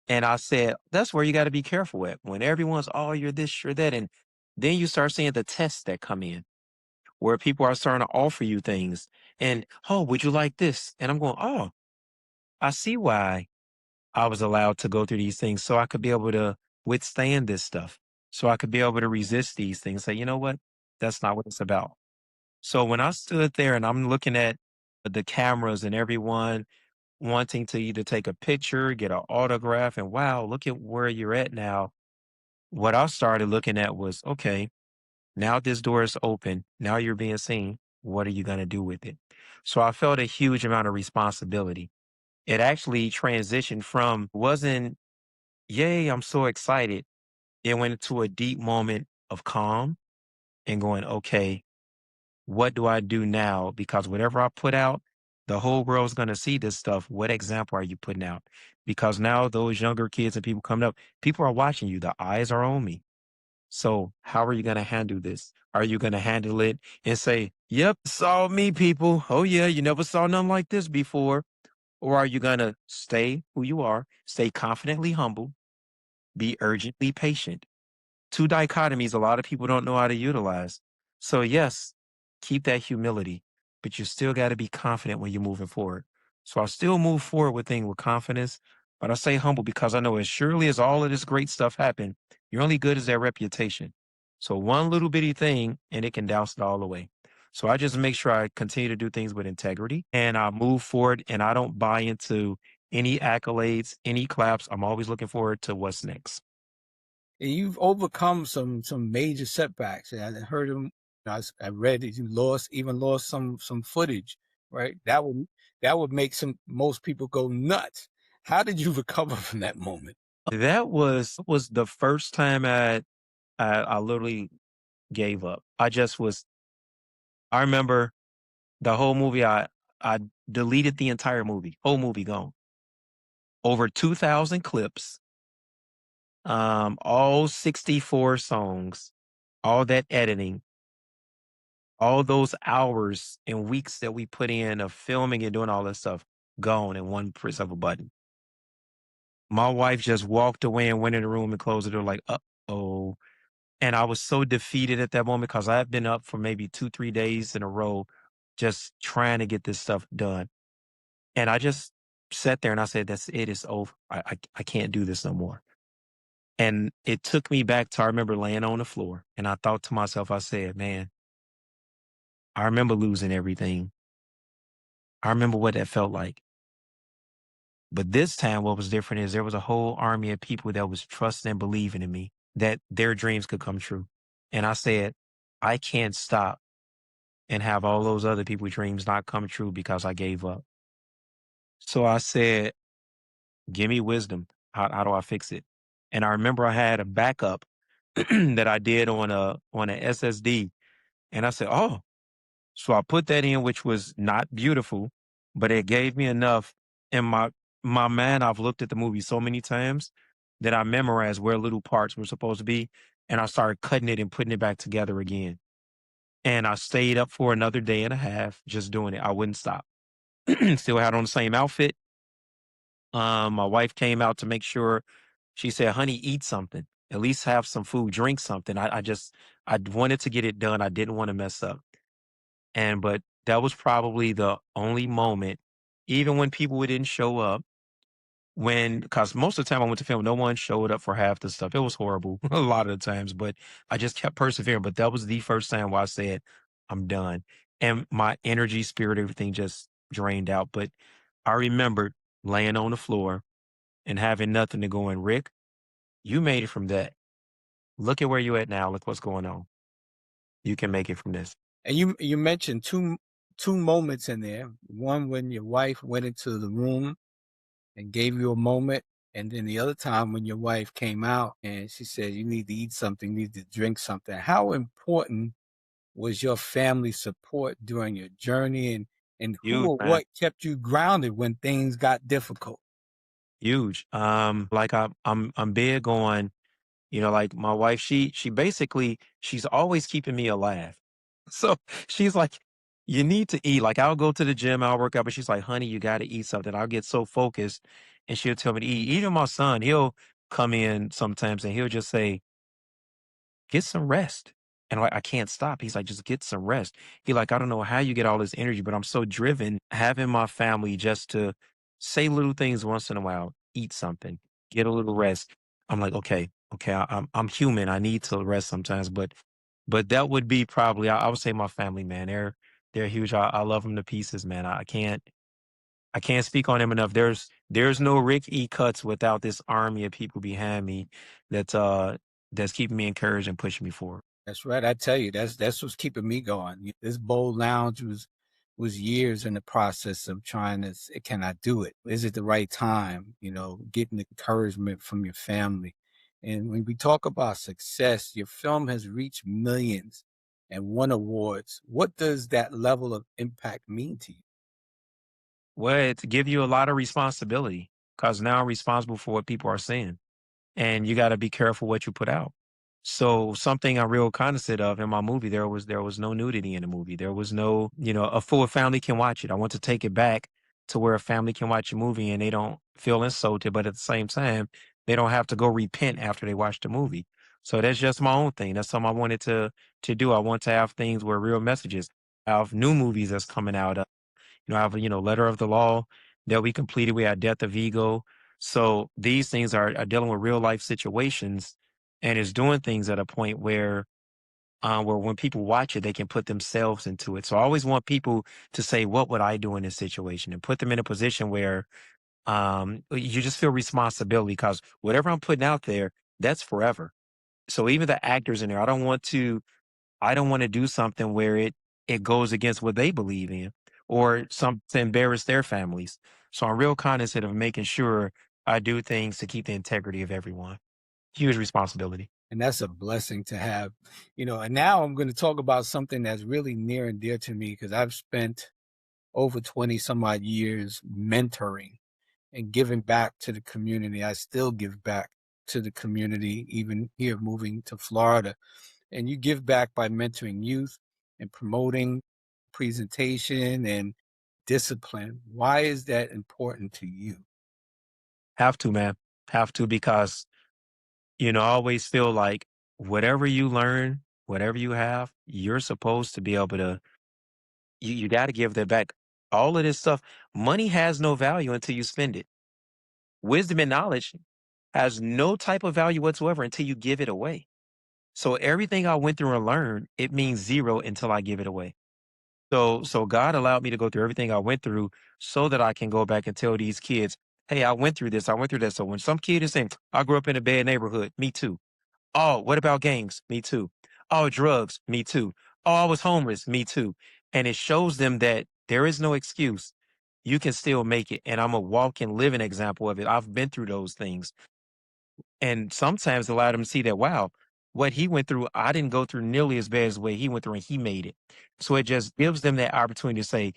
And I said, that's where you got to be careful at. When everyone's, oh, you're this, you're that. And then you start seeing the tests that come in where people are starting to offer you things. And, oh, would you like this? And I'm going, oh, I see why I was allowed to go through these things so I could be able to withstand this stuff. So I could be able to resist these things. Say, you know what? That's not what it's about. So when I stood there and I'm looking at the cameras and everyone wanting to either take a picture, get an autograph, and wow, look at where you're at now. What I started looking at was, okay, now this door is open. Now you're being seen. What are you going to do with it? So I felt a huge amount of responsibility. It actually transitioned from wasn't, yay, I'm so excited. It went into a deep moment of calm and going, okay, what do I do now? Because whatever I put out, the whole world's going to see this stuff. What example are you putting out? Because now those younger kids and people coming up, people are watching you. The eyes are on me. So how are you going to handle this? Are you going to handle it and say, yep, saw me, people. Oh, yeah, you never saw nothing like this before. Or are you going to stay who you are, stay confidently humble, be urgently patient? Two dichotomies a lot of people don't know how to utilize. So, yes, keep that humility, but you still got to be confident when you're moving forward. So, I still move forward with things with confidence, but I say humble because I know as surely as all of this great stuff happened, you're only good as that reputation. So, one little bitty thing and it can douse it all away. So, I just make sure I continue to do things with integrity and I move forward and I don't buy into any accolades, any claps. I'm always looking forward to what's next. And you've overcome some major setbacks. And I heard them. I read that you lost some footage, right? That would make some most people go nuts. How did you recover from that moment? That was the first time I literally gave up. I remember the whole movie, I deleted the entire movie, whole movie gone. Over 2,000 clips, all 64 songs, all that editing, all those hours and weeks that we put in of filming and doing all that stuff, gone in one press of a button. My wife just walked away and went in the room and closed the door like, uh-oh. And I was so defeated at that moment because I had been up for maybe 2, 3 days in a row just trying to get this stuff done. And I just sat there and I said, "That's it. It's over. I can't do this no more." And it took me back to I remember laying on the floor and I thought to myself, I said, "Man, I remember losing everything. I remember what that felt like." But this time, what was different is there was a whole army of people that was trusting and believing in me that their dreams could come true. And I said, I can't stop and have all those other people's dreams not come true because I gave up. So I said, give me wisdom. How do I fix it? And I remember I had a backup that I did on a SSD. And I said, oh, so I put that in, which was not beautiful, but it gave me enough. And my man, I've looked at the movie so many times. that I memorized where little parts were supposed to be, and I started cutting it and putting it back together again. And I stayed up for another day and a half just doing it. I wouldn't stop. Still had on the same outfit. My wife came out to make sure. She said, "Honey, eat something. At least have some food, drink something." I wanted to get it done. I didn't want to mess up. But that was probably the only moment, even when people didn't show up, because most of the time I went to film, no one showed up for half the stuff. It was horrible a lot of the times, but I just kept persevering. But that was the first time where I said, I'm done. And my energy, spirit, everything just drained out. But I remembered laying on the floor and having nothing to go in. Rick, you made it from that. Look at where you at now. Look what's going on. You can make it from this. And you mentioned two moments in there. One when your wife went into the room and gave you a moment, and then the other time when your wife came out and she said you need to eat something, you need to drink something. How important was your family support during your journey, and who Huge, or man. what kept you grounded when things got difficult? Huge. Like I'm big on, like my wife, she basically she's always keeping me alive. So she's like, you need to eat. Like I'll go to the gym, I'll work out, but she's like, honey, you gotta eat something. I'll get so focused and she'll tell me to eat. Even my son, he'll come in sometimes and he'll just say, get some rest. And like, I can't stop. He's like, just get some rest. He like, I don't know how you get all this energy, but I'm so driven having my family just to say little things once in a while, eat something, get a little rest. I'm like, okay, I'm human. I need to rest sometimes, but that would be probably, I would say my family, man. They're huge. I love them to pieces, man. I can't speak on them enough. There's no Rick E. Cuts without this army of people behind me that's that's keeping me encouraged and pushing me forward. That's right. I tell you, that's what's keeping me going. This bold lounge was years in the process of trying to can I do it? Is it the right time? Getting encouragement from your family. And when we talk about success, your film has reached millions and won awards. What does that level of impact mean to you? Well, it give you a lot of responsibility because now I'm responsible for what people are saying, and you got to be careful what you put out. So something I'm real cognizant of in my movie, there was no nudity in the movie. There was no, a full family can watch it. I want to take it back to where a family can watch a movie and they don't feel insulted, but at the same time, they don't have to go repent after they watch the movie. So that's just my own thing. That's something I wanted to do. I want to have things where real messages. I have new movies that's coming out. I have a, letter of the law that we completed. We had death of ego. So these things are dealing with real life situations and is doing things at a point where when people watch it, they can put themselves into it. So I always want people to say, what would I do in this situation? And put them in a position where you just feel responsibility because whatever I'm putting out there, that's forever. So even the actors in there, I don't want to do something where it goes against what they believe in or some to embarrass their families. So I'm real cognizant of making sure I do things to keep the integrity of everyone. Huge responsibility. And that's a blessing to have. And now I'm going to talk about something that's really near and dear to me because I've spent over 20 some odd years mentoring and giving back to the community. I still give back to the community, even here moving to Florida. And you give back by mentoring youth and promoting presentation and discipline. Why is that important to you? Have to, man. Have to because, I always feel like whatever you learn, whatever you have, you're supposed to be able to, you got to give that back. All of this stuff, money has no value until you spend it. Wisdom and knowledge has no type of value whatsoever until you give it away. So everything I went through and learned, it means zero until I give it away. So God allowed me to go through everything I went through so that I can go back and tell these kids, hey, I went through this, I went through that. So when some kid is saying, I grew up in a bad neighborhood, me too. Oh, what about gangs? Me too. Oh, drugs? Me too. Oh, I was homeless? Me too. And it shows them that there is no excuse. You can still make it. And I'm a walking, living example of it. I've been through those things. And sometimes allow them to see that, wow, what he went through, I didn't go through nearly as bad as the way he went through and he made it. So it just gives them that opportunity to say,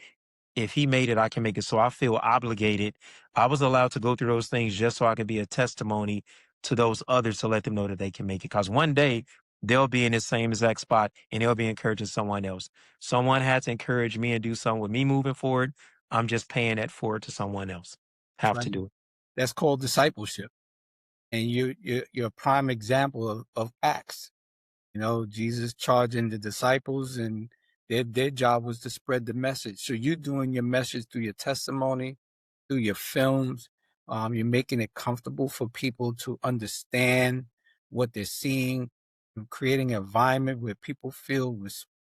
if he made it, I can make it. So I feel obligated. I was allowed to go through those things just so I could be a testimony to those others to let them know that they can make it. Because one day they'll be in the same exact spot and they'll be encouraging someone else. Someone had to encourage me and do something with me moving forward. I'm just paying that forward to someone else. That's Have right. to do it. That's called discipleship. And you're a prime example of Acts. You know, Jesus charging the disciples, and their job was to spread the message. So you're doing your message through your testimony, through your films. You're making it comfortable for people to understand what they're seeing, and creating an environment where people feel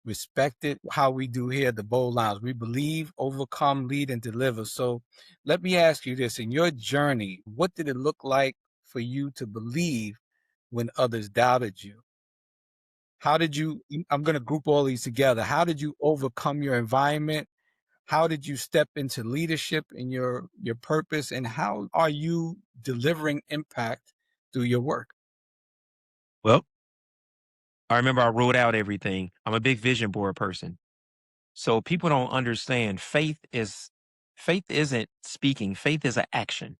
respected. How we do here at the Bold Lounge, we believe, overcome, lead, and deliver. So let me ask you this: in your journey, what did it look like for you to believe when others doubted you? How did you, I'm going to group all these together. How did you overcome your environment? How did you step into leadership in your purpose? And how are you delivering impact through your work? Well, I remember I wrote out everything. I'm a big vision board person. So people don't understand faith isn't speaking. Faith is an action.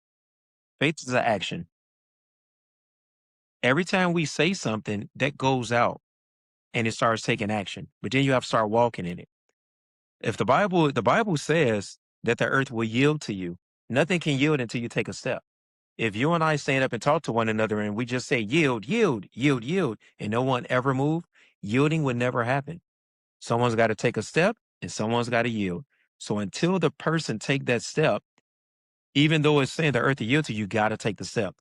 Faith is an action. Every time we say something, that goes out and it starts taking action. But then you have to start walking in it. If the Bible says that the earth will yield to you, nothing can yield until you take a step. If you and I stand up and talk to one another and we just say yield, yield, yield, yield, and no one ever move, yielding would never happen. Someone's got to take a step and someone's got to yield. So until the person take that step, even though it's saying the earth to yield to you, got to take the step.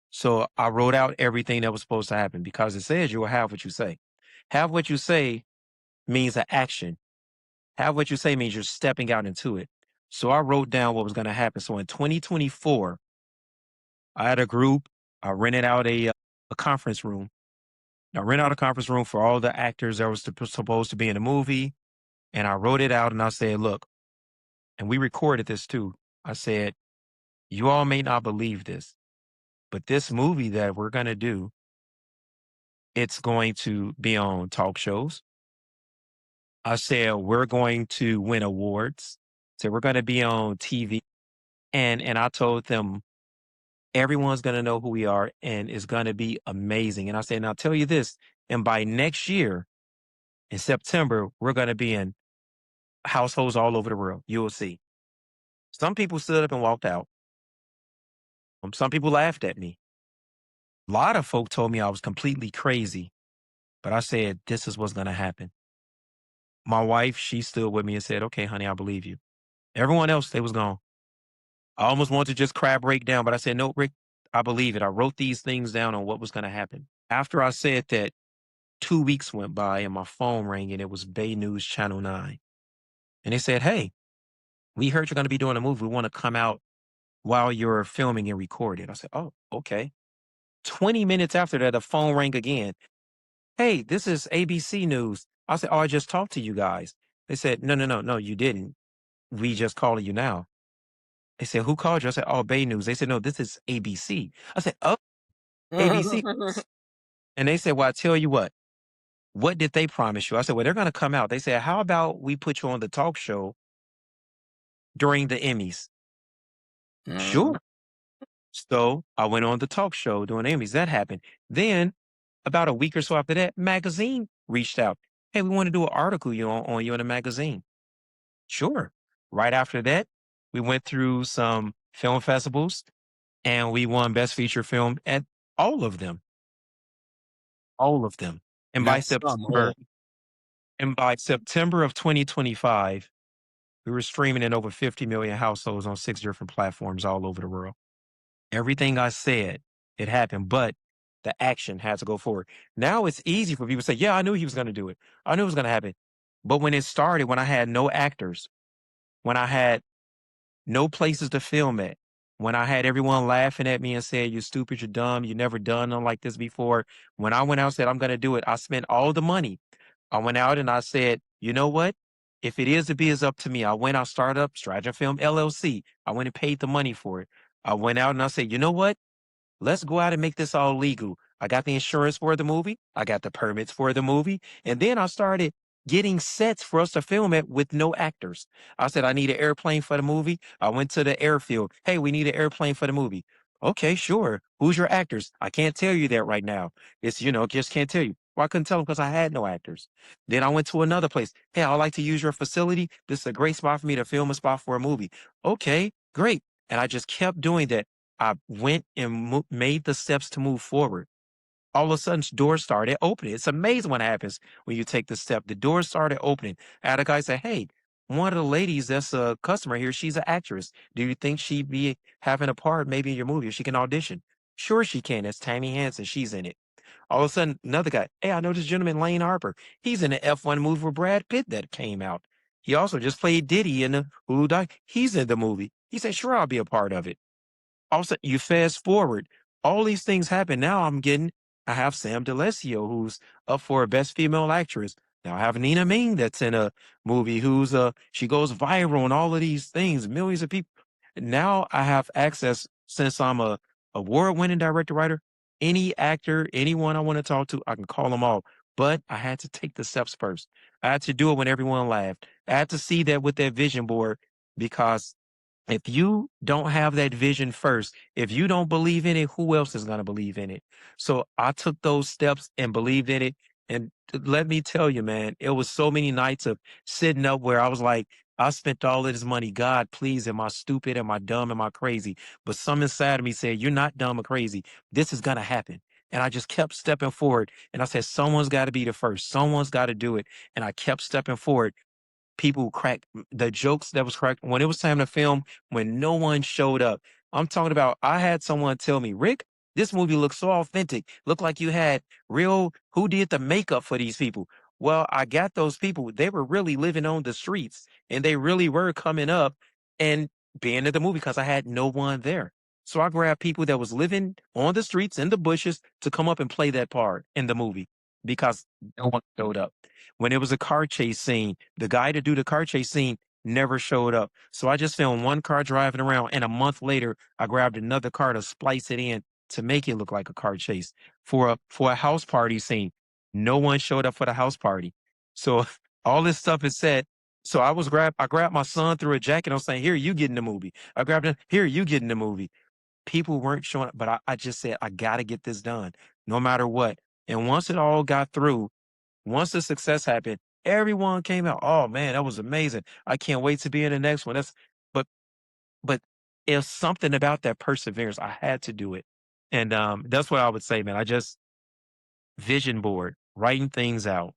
So I wrote out everything that was supposed to happen because it says you will have what you say. Have what you say means an action. Have what you say means you're stepping out into it. So I wrote down what was going to happen. So in 2024, I had a group. I rented out a conference room. I rented out a conference room for all the actors that was supposed to be in the movie. And I wrote it out and I said, look, and we recorded this too. I said, you all may not believe this, but this movie that we're going to do, it's going to be on talk shows. I said, we're going to win awards. So we're going to be on TV. And I told them everyone's going to know who we are and it's going to be amazing. And I said, and I'll tell you this, and by next year in September, we're going to be in households all over the world. You will see. Some people stood up and walked out. Some people laughed at me. A lot of folk told me I was completely crazy, but I said, this is what's going to happen. My wife, she stood with me and said, okay, honey, I believe you. Everyone else, they was gone. I almost wanted to just cry break down, but I said, no, Rick, I believe it. I wrote these things down on what was going to happen. After I said that, 2 weeks went by and my phone rang and it was Bay News Channel 9. And they said, hey, we heard you're going to be doing a movie. We want to come out while you're filming and recording. I said, oh, okay. 20 minutes after that, the phone rang again. Hey, this is ABC News. I said, oh, I just talked to you guys. They said, no, no, no, no, you didn't. We just calling you now. They said, who called you? I said, oh, Bay News. They said, no, this is ABC. I said, oh, ABC. And they said, well, I tell you what did they promise you? I said, well, they're going to come out. They said, how about we put you on the talk show during the Emmys? Sure. So I went on the talk show during the Emmys. That happened. Then about a week or so after that, magazine reached out. Hey, we want to do an article on you in a magazine. Sure. Right after that, we went through some film festivals and we won Best Feature Film at all of them. All of them. And by Not some, September, all. and by September of 2025, we were streaming in over 50 million households on 6 different platforms all over the world. Everything I said, it happened, but the action had to go forward. Now it's easy for people to say, yeah, I knew he was going to do it. I knew it was going to happen. But when it started, when I had no actors, when I had no places to film at, when I had everyone laughing at me and saying, you're stupid, you're dumb, you never done nothing like this before. When I went out and said, I'm going to do it, I spent all the money. I went out and I said, you know what? If it is to be, it's up to me. I started up Strategy Film LLC. I went and paid the money for it. I went out and I said, you know what? Let's go out and make this all legal. I got the insurance for the movie. I got the permits for the movie. And then I started getting sets for us to film it with no actors. I said, I need an airplane for the movie. I went to the airfield. Hey, we need an airplane for the movie. Okay, sure. Who's your actors? I can't tell you that right now. Just can't tell you. Well, I couldn't tell them because I had no actors. Then I went to another place. Hey, I'd like to use your facility. This is a great spot for me to film a spot for a movie. Okay, great. And I just kept doing that. I went and made the steps to move forward. All of a sudden, doors started opening. It's amazing what happens when you take the step. The doors started opening. I had a guy say, "Hey, one of the ladies that's a customer here, she's an actress. Do you think she'd be having a part maybe in your movie if she can audition?" Sure, she can. That's Tammy Hansen. She's in it. All of a sudden, another guy, "Hey, I know this gentleman, Lane Harper. He's in the F1 movie with Brad Pitt that came out. He also just played Diddy in the Hulu doc. He's in the movie." He said, "Sure, I'll be a part of it." Also, you fast forward, all these things happen. Now I have Sam DeLessio, who's up for a Best Female Actress. Now I have Nina Ming that's in a movie she goes viral and all of these things, millions of people. Now I have access, since I'm a award-winning director writer, any actor, anyone I want to talk to, I can call them all. But I had to take the steps first. I had to do it when everyone laughed. I had to see that with that vision board, because if you don't have that vision first, if you don't believe in it, who else is going to believe in it? So I took those steps and believed in it. And let me tell you, man, it was so many nights of sitting up where I was like, I spent all of this money. God, please, am I stupid? Am I dumb? Am I crazy? But some inside of me said, you're not dumb or crazy. This is going to happen. And I just kept stepping forward. And I said, someone's got to be the first. Someone's got to do it. And I kept stepping forward. People cracked the jokes that was cracked when it was time to film, when no one showed up. I'm talking about, I had someone tell me, Rick, this movie looks so authentic. Looked like you had who did the makeup for these people? Well, I got those people. They were really living on the streets, and they really were coming up and being in the movie because I had no one there. So I grabbed people that was living on the streets in the bushes to come up and play that part in the movie because no one showed up. When it was a car chase scene, the guy to do the car chase scene never showed up. So I just filmed one car driving around, and a month later, I grabbed another car to splice it in to make it look like a car chase. For a house party scene, no one showed up for the house party. So all this stuff is said. So I grabbed my son through a jacket. I'm saying, "Here, you get in the movie." I grabbed him, "Here, you get in the movie." People weren't showing up, but I just said, I gotta get this done, no matter what. And once it all got through, once the success happened, everyone came out, "Oh, man, that was amazing. I can't wait to be in the next one." But but it's something about that perseverance. I had to do it. And that's what I would say, man. I just vision board, writing things out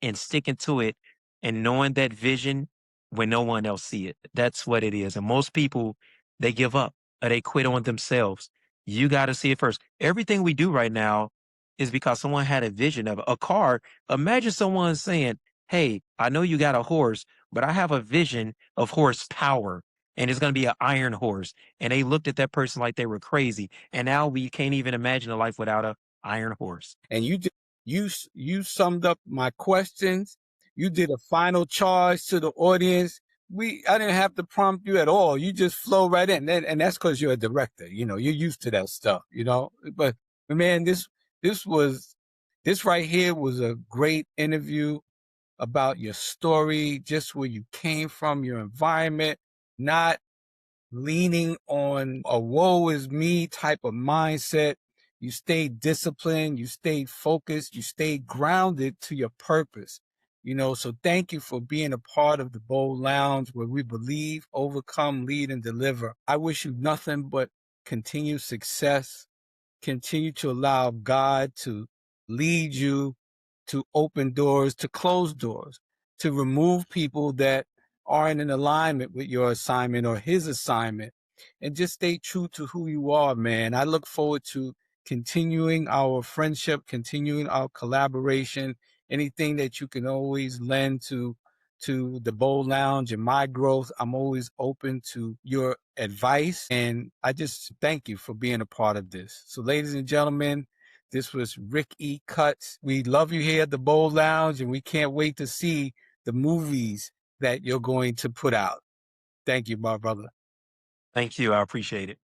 and sticking to it and knowing that vision when no one else see it. That's what it is. And most people, they give up or they quit on themselves. You got to see it first. Everything we do right now is because someone had a vision of a car. Imagine someone saying, "Hey, I know you got a horse, but I have a vision of horsepower, and it's going to be an iron horse." And they looked at that person like they were crazy. And now we can't even imagine a life without a iron horse. And you summed up my questions. You did a final charge to the audience. I didn't have to prompt you at all. You just flow right in, and that's because you're a director. You're used to that stuff. But man, this right here was a great interview about your story, just where you came from, your environment, not leaning on a woe is me type of mindset. You stayed disciplined, you stayed focused, you stayed grounded to your purpose. So thank you for being a part of the Bold Lounge, where we believe, overcome, lead, and deliver. I wish you nothing but continued success. Continue to allow God to lead you, to open doors, to close doors, to remove people that aren't in alignment with your assignment or his assignment, and just stay true to who you are, man. I look forward to continuing our friendship, continuing our collaboration, anything that you can always lend to the Bold Lounge and my growth. I'm always open to your advice, and I just thank you for being a part of this. So, ladies and gentlemen, this was Rick E. Cuts. We love you here at the Bold Lounge, and we can't wait to see the movies that you're going to put out. Thank you, my brother. Thank you. I appreciate it.